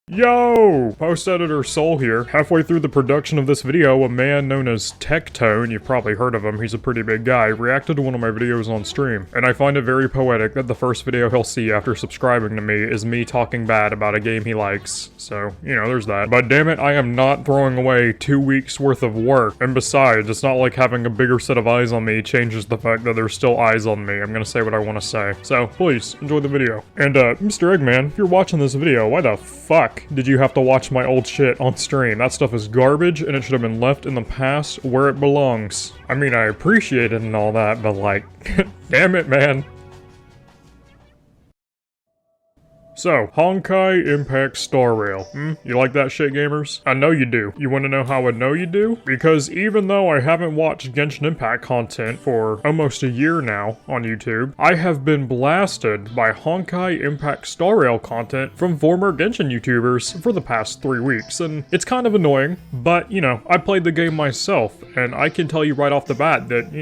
Yo! Post-editor Soul here. Halfway through the production of this video, a man known as Tectone, you've probably heard of him, he's a pretty big guy, reacted to one of my videos on stream. And I find it very poetic that the first video he'll see after subscribing to me is me talking bad about a game he likes. So, you know, there's that. But damn it, I am not throwing away 2 weeks worth of work. And besides, it's not like having a bigger set of eyes on me changes the fact that there's still eyes on me. I'm gonna say what I want to say. So, please, enjoy the video. And, Mr. Eggman, if you're watching this video, why the fuck did you have to watch my old shit on stream? That stuff is garbage, and it should have been left in the past where it belongs. I mean, I appreciate it and all that, but like, damn it, man. So, Honkai Impact Star Rail. You like that shit, gamers? I know you do. You want to know how I know you do? Because even though I haven't watched Genshin Impact content for almost a year now on YouTube, I have been blasted by Honkai Impact Star Rail content from former Genshin YouTubers for the past 3 weeks, and it's kind of annoying, but, you know, I played the game myself, and I can tell you right off the bat that,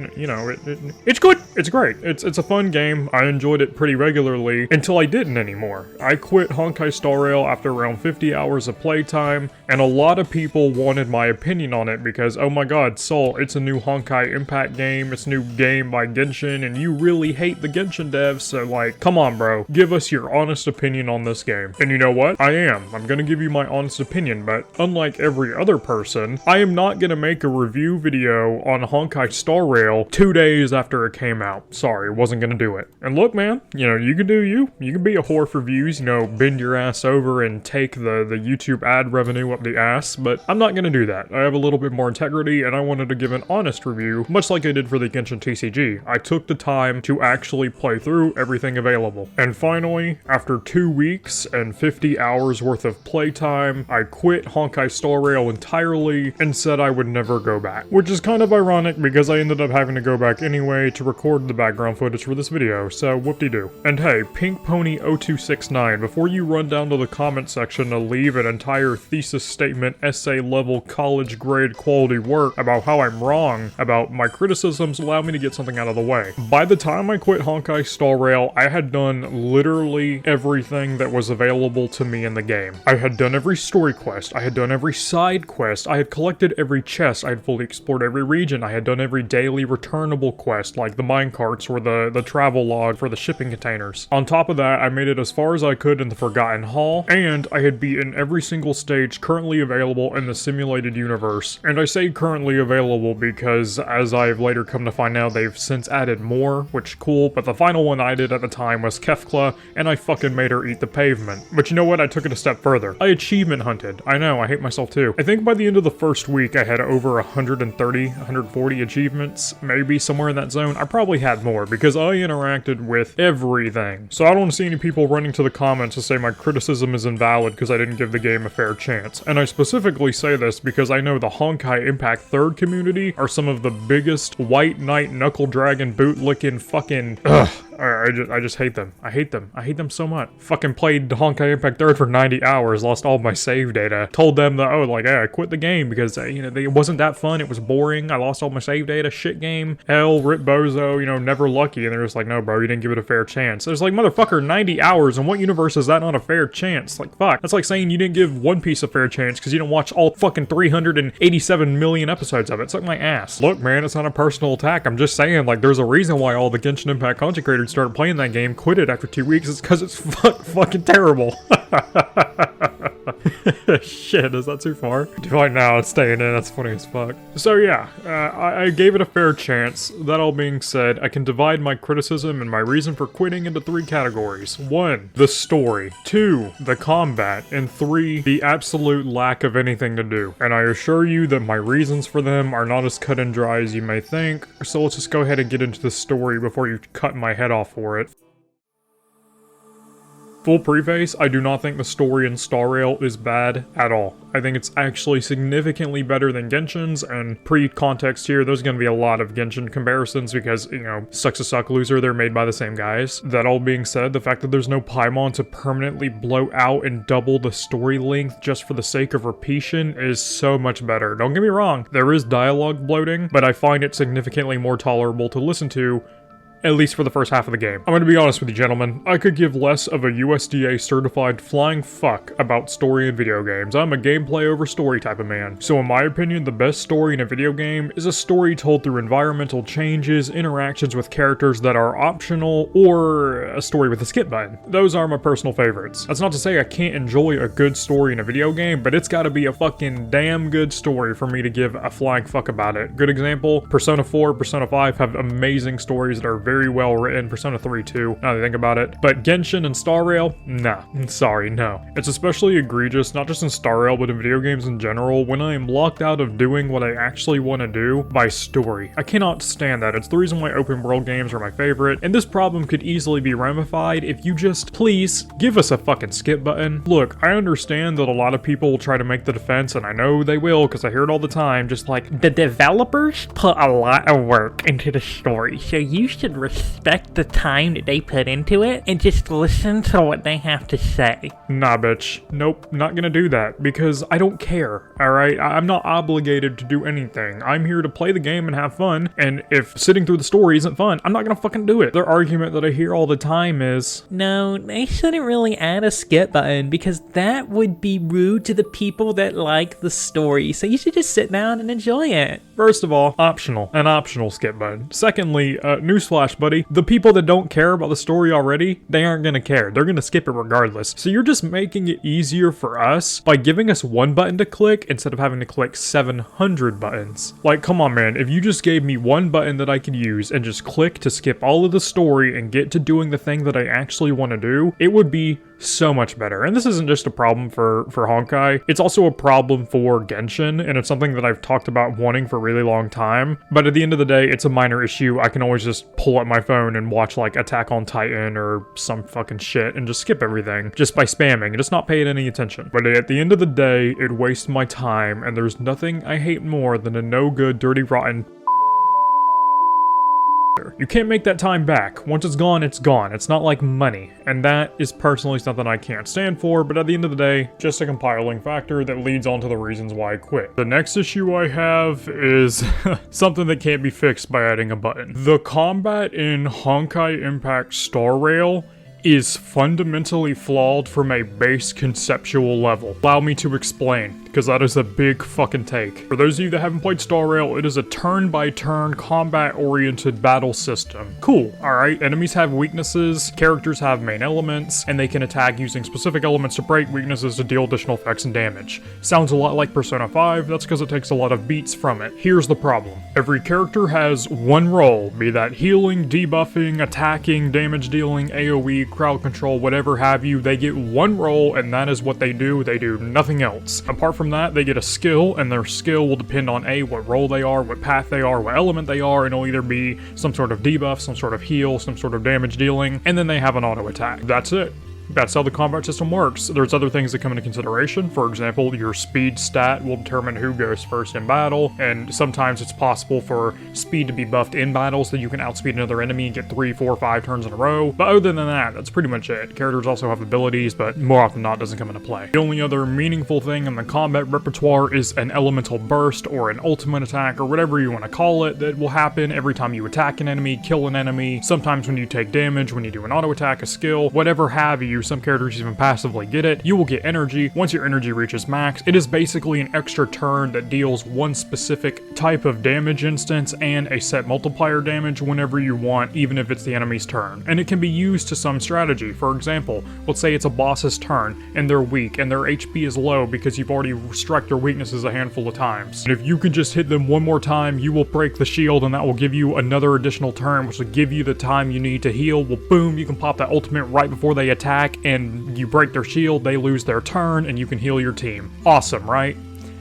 it's good! It's great. It's a fun game. I enjoyed it pretty regularly until I didn't anymore. I quit Honkai Star Rail after around 50 hours of playtime, and a lot of people wanted my opinion on it because, oh my god, Soul, it's a new Honkai Impact game, it's a new game by Genshin, and you really hate the Genshin devs, so like, come on bro, give us your honest opinion on this game. And you know what? I'm gonna give you my honest opinion, but unlike every other person, I am not gonna make a review video on Honkai Star Rail 2 days after it came out. Sorry, wasn't gonna do it. And look man, you can do you can be a whore for views, bend your ass over and take the YouTube ad revenue up the ass, but I'm not gonna do that. I have a little bit more integrity, and I wanted to give an honest review, much like I did for the Genshin TCG. I took the time to actually play through everything available. And finally, after 2 weeks and 50 hours worth of playtime, I quit Honkai Star Rail entirely and said I would never go back. Which is kind of ironic because I ended up having to go back anyway to record the background footage for this video, so whoop-de-doo. And hey, Pink Pony 0269, before you run down to the comment section to leave an entire thesis statement, essay level, college grade quality work about how I'm wrong about my criticisms, allow me to get something out of the way. By the time I quit Honkai Star Rail, I had done literally everything that was available to me in the game. I had done every story quest, I had done every side quest, I had collected every chest, I had fully explored every region, I had done every daily returnable quest like the minecarts or the travel log for the shipping containers. On top of that, I made it as far as I could in the Forgotten Hall, and I had beaten every single stage currently available in the simulated universe. And I say currently available because, as I've later come to find out, they've since added more, which cool, but the final one I did at the time was Kefkla, and I fucking made her eat the pavement. But you know what? I took it a step further. I achievement hunted. I know, I hate myself too. I think by the end of the first week I had over 130, 140 achievements, maybe somewhere in that zone. I probably had more because I interacted with everything. So I don't see any people running to the comments to say my criticism is invalid because I didn't give the game a fair chance. And I specifically say this because I know the Honkai Impact 3rd community are some of the biggest white knight knuckle dragon boot-licking fucking I just hate them. I hate them. I hate them so much. Fucking played Honkai Impact 3rd for 90 hours, lost all my save data. Told them that, hey, I quit the game because, it wasn't that fun. It was boring. I lost all my save data. Shit game. Hell, rip bozo, never lucky. And they're just like, no, bro, you didn't give it a fair chance. There's like, motherfucker, 90 hours. In what universe is that not a fair chance? Like, fuck. That's like saying you didn't give One Piece a fair chance because you didn't watch all fucking 387 million episodes of it. Suck my ass. Look, man, it's not a personal attack. I'm just saying, like, there's a reason why all the Genshin Impact content creators started playing that game, quit it after 2 weeks. It's because it's fucking terrible. Shit, is that too far? Right now, it's staying in. That's funny as fuck. So yeah, I gave it a fair chance. That all being said, I can divide my criticism and my reason for quitting into 3 categories. 1, the story. 2, the combat. And 3, the absolute lack of anything to do. And I assure you that my reasons for them are not as cut and dry as you may think. So let's just go ahead and get into the story before you cut my head off for it. Full preface, I do not think the story in Star Rail is bad at all. I think it's actually significantly better than Genshin's, and pre-context here, there's gonna be a lot of Genshin comparisons because, sucks to suck loser, they're made by the same guys. That all being said, the fact that there's no Paimon to permanently blow out and double the story length just for the sake of repetition is so much better. Don't get me wrong, there is dialogue bloating, but I find it significantly more tolerable to listen to at least for the first half of the game. I'm gonna be honest with you, gentlemen. I could give less of a USDA certified flying fuck about story in video games. I'm a gameplay over story type of man. So in my opinion, the best story in a video game is a story told through environmental changes, interactions with characters that are optional, or a story with a skip button. Those are my personal favorites. That's not to say I can't enjoy a good story in a video game, but it's gotta be a fucking damn good story for me to give a flying fuck about it. Good example, Persona 4, Persona 5 have amazing stories that are very well written. Persona 3 too, now that I think about it. But Genshin and Star Rail, nah, sorry, no. It's especially egregious, not just in Star Rail, but in video games in general, when I am locked out of doing what I actually want to do by story. I cannot stand that. It's the reason why open world games are my favorite, and this problem could easily be ramified if you just, please, give us a fucking skip button. Look, I understand that a lot of people will try to make the defense, and I know they will because I hear it all the time, just like, the developers put a lot of work into the story, so you should respect the time that they put into it and just listen to what they have to say. Nah, bitch. Nope, not gonna do that because I don't care, alright? I'm not obligated to do anything. I'm here to play the game and have fun, and if sitting through the story isn't fun, I'm not gonna fucking do it. Their argument that I hear all the time is, no, they shouldn't really add a skip button because that would be rude to the people that like the story, so you should just sit down and enjoy it. First of all, optional. An optional skip button. Secondly, newsflash, buddy, the people that don't care about the story already, they aren't gonna care. They're gonna skip it regardless. So you're just making it easier for us by giving us one button to click instead of having to click 700 buttons. Like, come on, man. If you just gave me one button that I could use and just click to skip all of the story and get to doing the thing that I actually want to do, it would be so much better. And this isn't just a problem for Honkai, it's also a problem for Genshin, and it's something that I've talked about wanting for a really long time. But at the end of the day, it's a minor issue. I can always just pull up my phone and watch like Attack on Titan or some fucking shit and just skip everything just by spamming and just not paying any attention. But at the end of the day, it wastes my time, and there's nothing I hate more than a no good, dirty, rotten. You can't make that time back. Once it's gone, it's gone. It's not like money. And that is personally something I can't stand for, but at the end of the day, just a compiling factor that leads on to the reasons why I quit. The next issue I have is something that can't be fixed by adding a button. The combat in Honkai Impact Star Rail is fundamentally flawed from a base conceptual level. Allow me to explain, because that is a big fucking take. For those of you that haven't played Star Rail, it is a turn-by-turn, combat-oriented battle system. Cool, alright, enemies have weaknesses, characters have main elements, and they can attack using specific elements to break weaknesses to deal additional effects and damage. Sounds a lot like Persona 5, that's because it takes a lot of beats from it. Here's the problem. Every character has one role, be that healing, debuffing, attacking, damage dealing, AoE, crowd control, whatever have you. They get one role, and that is what they do nothing else. Apart from that, they get a skill, and their skill will depend on what role they are, what path they are, what element they are, and it'll either be some sort of debuff, some sort of heal, some sort of damage dealing, and then they have an auto attack. That's it. That's how the combat system works. There's other things that come into consideration. For example, your speed stat will determine who goes first in battle, and sometimes it's possible for speed to be buffed in battle so you can outspeed another enemy and get 3, 4, 5 turns in a row. But other than that, that's pretty much it. Characters also have abilities, but more often than not doesn't come into play. The only other meaningful thing in the combat repertoire is an elemental burst or an ultimate attack or whatever you want to call it that will happen every time you attack an enemy, kill an enemy, sometimes when you take damage, when you do an auto attack, a skill, whatever have you. Some characters even passively get it. You will get energy. Once your energy reaches max, it is basically an extra turn that deals one specific type of damage instance and a set multiplier damage whenever you want, even if it's the enemy's turn. And it can be used to some strategy. For example, let's say it's a boss's turn and they're weak and their HP is low because you've already struck their weaknesses a handful of times. And if you can just hit them one more time, you will break the shield and that will give you another additional turn, which will give you the time you need to heal. Well, boom, you can pop that ultimate right before they attack and you break their shield, they lose their turn, and you can heal your team. Awesome, right?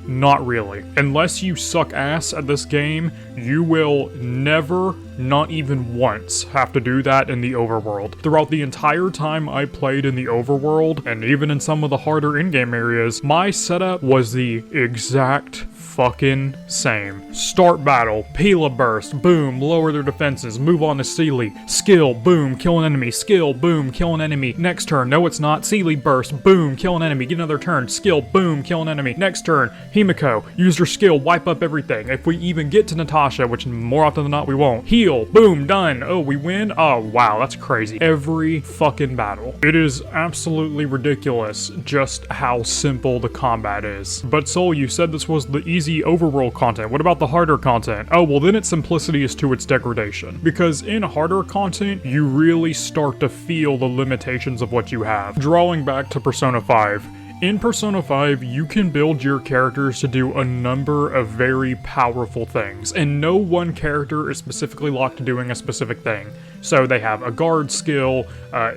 Not really. Unless you suck ass at this game, you will never, not even once, have to do that in the overworld. Throughout the entire time I played in the overworld, and even in some of the harder in-game areas, my setup was the exact fucking same. Start battle, Pila burst, boom, lower their defenses, move on to Sealy, skill, boom, kill an enemy, skill, boom, kill an enemy, next turn, no it's not, Sealy burst, boom, kill an enemy, get another turn, skill, boom, kill an enemy, next turn, Himiko, use your skill, wipe up everything. If we even get to Natasha, which more often than not we won't, heal, heal, boom, done. Oh, we win? Oh, wow, that's crazy. Every fucking battle. It is absolutely ridiculous just how simple the combat is. But Soul, you said this was the easy overworld content. What about the harder content? Oh, well then its simplicity is to its degradation. Because in harder content, you really start to feel the limitations of what you have. Drawing back to Persona 5, in Persona 5, you can build your characters to do a number of very powerful things, and no one character is specifically locked to doing a specific thing. So they have a guard skill,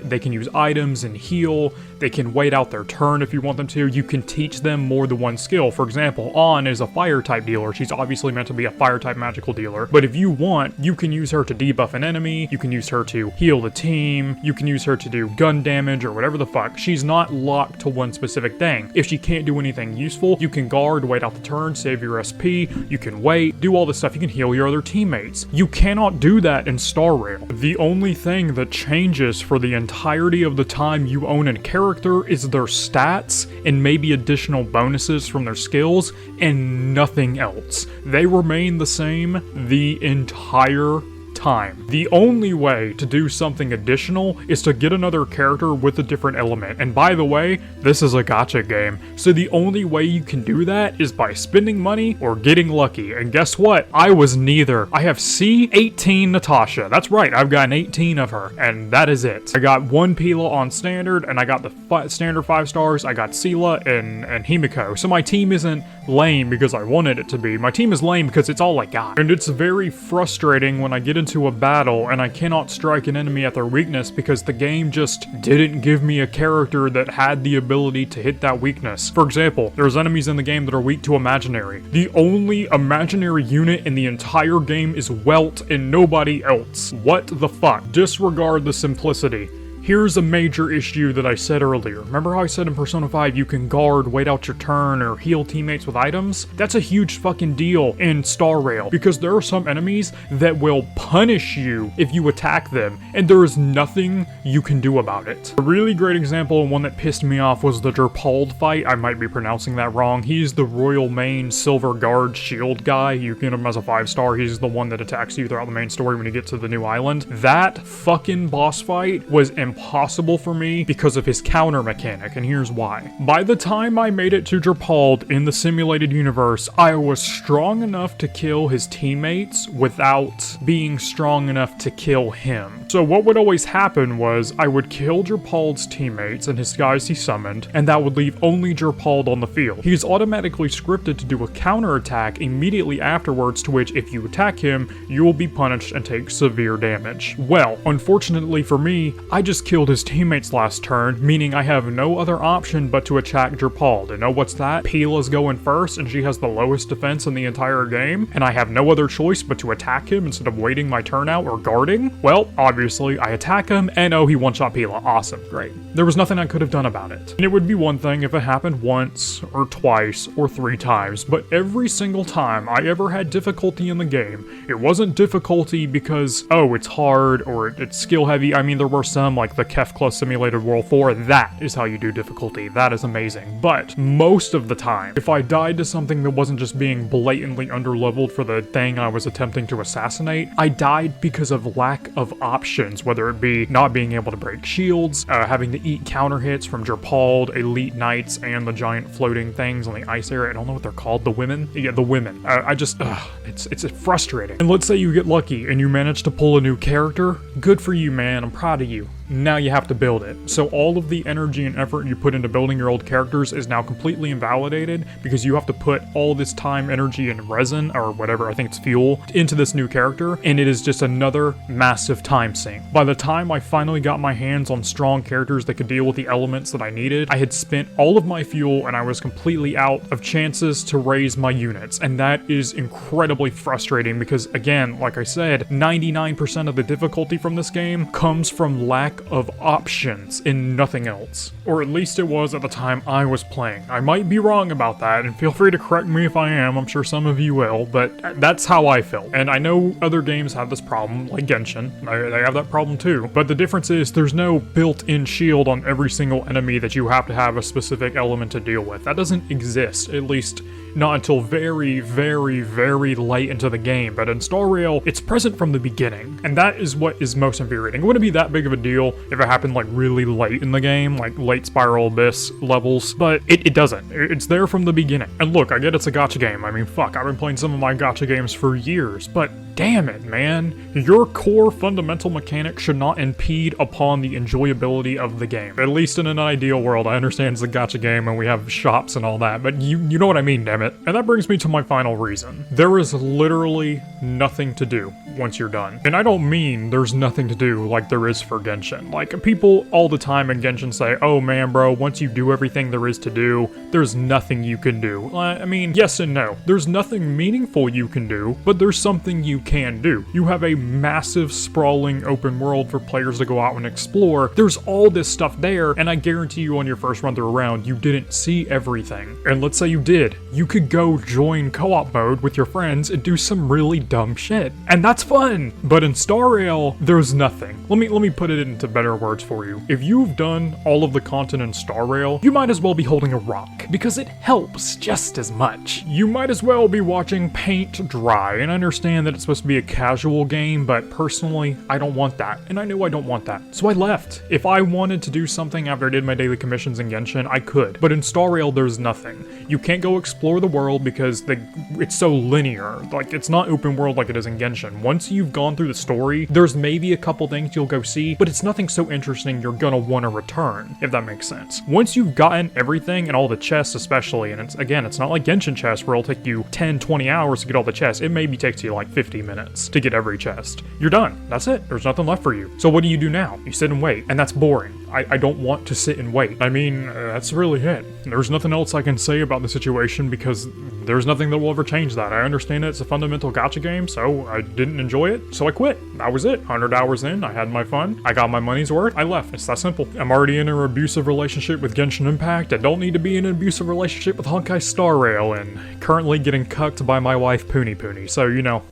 they can use items and heal, they can wait out their turn if you want them to. You can teach them more than one skill. For example, Ann is a fire type dealer. She's obviously meant to be a fire type magical dealer, but if you want, you can use her to debuff an enemy, you can use her to heal the team, you can use her to do gun damage or whatever the fuck. She's not locked to one specific thing. If she can't do anything useful, you can guard, wait out the turn, save your SP, you can wait, do all this stuff, you can heal your other teammates. You cannot do that in Star Rail. The only thing that changes for the entirety of the time you own a character is their stats and maybe additional bonuses from their skills and nothing else. They remain the same the entire time. The only way to do something additional is to get another character with a different element. And by the way, this is a gacha game, so the only way you can do that is by spending money or getting lucky. And guess what? I was neither. I have C18 Natasha. That's right, I've got an 18 of her, and that is it. I got one Pila on standard, and I got the standard 5 stars. I got Sela and Himiko. So my team isn't lame because I wanted it to be. My team is lame because it's all I got. And it's very frustrating when I get into a battle and I cannot strike an enemy at their weakness because the game just didn't give me a character that had the ability to hit that weakness. For example, there's enemies in the game that are weak to imaginary. The only imaginary unit in the entire game is Welt and nobody else. What the fuck? Disregard the simplicity. Here's a major issue that I said earlier. Remember how I said in Persona 5 you can guard, wait out your turn, or heal teammates with items? That's a huge fucking deal in Star Rail, because there are some enemies that will punish you if you attack them, and there is nothing you can do about it. A really great example and one that pissed me off was the Derpald fight. I might be pronouncing that wrong. He's the Royal Main Silver Guard shield guy. You get him as a 5-star. He's the one that attacks you throughout the main story when you get to the new island. That fucking boss fight was impossible for me because of his counter mechanic, and here's why. By the time I made it to Derpald in the simulated universe, I was strong enough to kill his teammates without being strong enough to kill him. So what would always happen was I would kill Derpald's teammates and his guys he summoned, and that would leave only Derpald on the field. He's automatically scripted to do a counterattack immediately afterwards, to which if you attack him, you will be punished and take severe damage. Well, unfortunately for me, I just killed his teammates last turn, meaning I have no other option but to attack Derpald. And know what's that? Pila's going first, and she has the lowest defense in the entire game, and I have no other choice but to attack him instead of waiting my turn out or guarding? Well, obviously, I attack him, and oh, he one-shot Pila. Awesome, great. There was nothing I could have done about it. And it would be one thing if it happened once, or twice, or 3 times, but every single time I ever had difficulty in the game, it wasn't difficulty because, oh, it's hard, or it's skill-heavy. I mean, there were some, like the Kefla Simulated World 4, that is how you do difficulty. That is amazing. But most of the time, if I died to something that wasn't just being blatantly underleveled for the thing I was attempting to assassinate, I died because of lack of options, whether it be not being able to break shields, having to eat counter hits from Derpald, Elite Knights, and the giant floating things on the ice area. I don't know what they're called. The women? Yeah, the women. It's frustrating. And let's say you get lucky and you manage to pull a new character. Good for you, man. I'm proud of you. Now you have to build it. So all of the energy and effort you put into building your old characters is now completely invalidated because you have to put all this time, energy, and resin, or whatever, I think it's fuel, into this new character, and it is just another massive time sink. By the time I finally got my hands on strong characters that could deal with the elements that I needed, I had spent all of my fuel and I was completely out of chances to raise my units, and that is incredibly frustrating because, again, like I said, 99% of the difficulty from this game comes from lack lack of options in nothing else. Or at least it was at the time I was playing. I might be wrong about that, and feel free to correct me if I am, I'm sure some of you will, but that's how I felt. And I know other games have this problem, like Genshin, they have that problem too, but the difference is there's no built-in shield on every single enemy that you have to have a specific element to deal with. That doesn't exist, at least not until very, very, very late into the game, but in Star Rail, it's present from the beginning, and that is what is most infuriating. It wouldn't be that big of a deal if it happened like really late in the game, like late Spiral Abyss levels, but it doesn't. It's there from the beginning. And look, I get it's a gacha game. I mean, fuck, I've been playing some of my gacha games for years, but damn it, man. Your core fundamental mechanic should not impede upon the enjoyability of the game. At least in an ideal world. I understand it's a gacha game and we have shops and all that, but you know what I mean, damn it. And that brings me to my final reason. There is literally nothing to do once you're done. And I don't mean there's nothing to do like there is for Genshin. Like, people all the time in Genshin say, oh man bro, once you do everything there is to do, there's nothing you can do. I mean, yes and no. There's nothing meaningful you can do, but there's something you can do. You have a massive sprawling open world for players to go out and explore. There's all this stuff there, and I guarantee you on your first run through around, you didn't see everything. And let's say you did. You could go join co-op mode with your friends and do some really dumb shit. And that's fun! But in Star Rail, there's nothing. Let me put it into better words for you. If you've done all of the content in Star Rail, you might as well be holding a rock, because it helps just as much. You might as well be watching paint dry, and I understand that it's supposed to be a casual game, but personally, I don't want that, and I knew I don't want that. So I left. If I wanted to do something after I did my daily commissions in Genshin, I could. But in Star Rail, there's nothing. You can't go explore the world because it's so linear. Like, it's not open world like it is in Genshin. Once you've gone through the story, there's maybe a couple things you'll go see, but it's nothing so interesting you're gonna want to return, if that makes sense. Once you've gotten everything, and all the chests especially, and it's not like Genshin chests where it'll take you 10-20 hours to get all the chests. It maybe takes you like 50 minutes to get every chest. You're done. That's it. There's nothing left for you. So what do you do now? You sit and wait, and that's boring. I don't want to sit and wait. I mean, that's really it. There's nothing else I can say about the situation because there's nothing that will ever change that. I understand it's a fundamental gacha game, so I didn't enjoy it, so I quit. That was it. 100 hours in, I had my fun, I got my money's worth, I left. It's that simple. I'm already in an abusive relationship with Genshin Impact. I don't need to be in an abusive relationship with Honkai Star Rail, and currently getting cucked by my wife Puni, so, you know,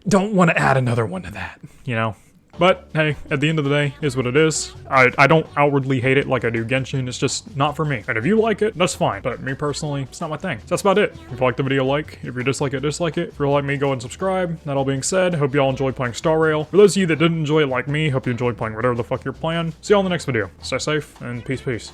don't want to add another one to that, you know? But, hey, at the end of the day, is what it is. I don't outwardly hate it like I do Genshin, it's just not for me. And if you like it, that's fine. But me personally, it's not my thing. So that's about it. If you like the video, like. If you dislike it, dislike it. If you're like me, go and subscribe. That all being said, hope you all enjoyed playing Star Rail. For those of you that didn't enjoy it like me, hope you enjoyed playing whatever the fuck you're playing. See you all in the next video. Stay safe, and peace.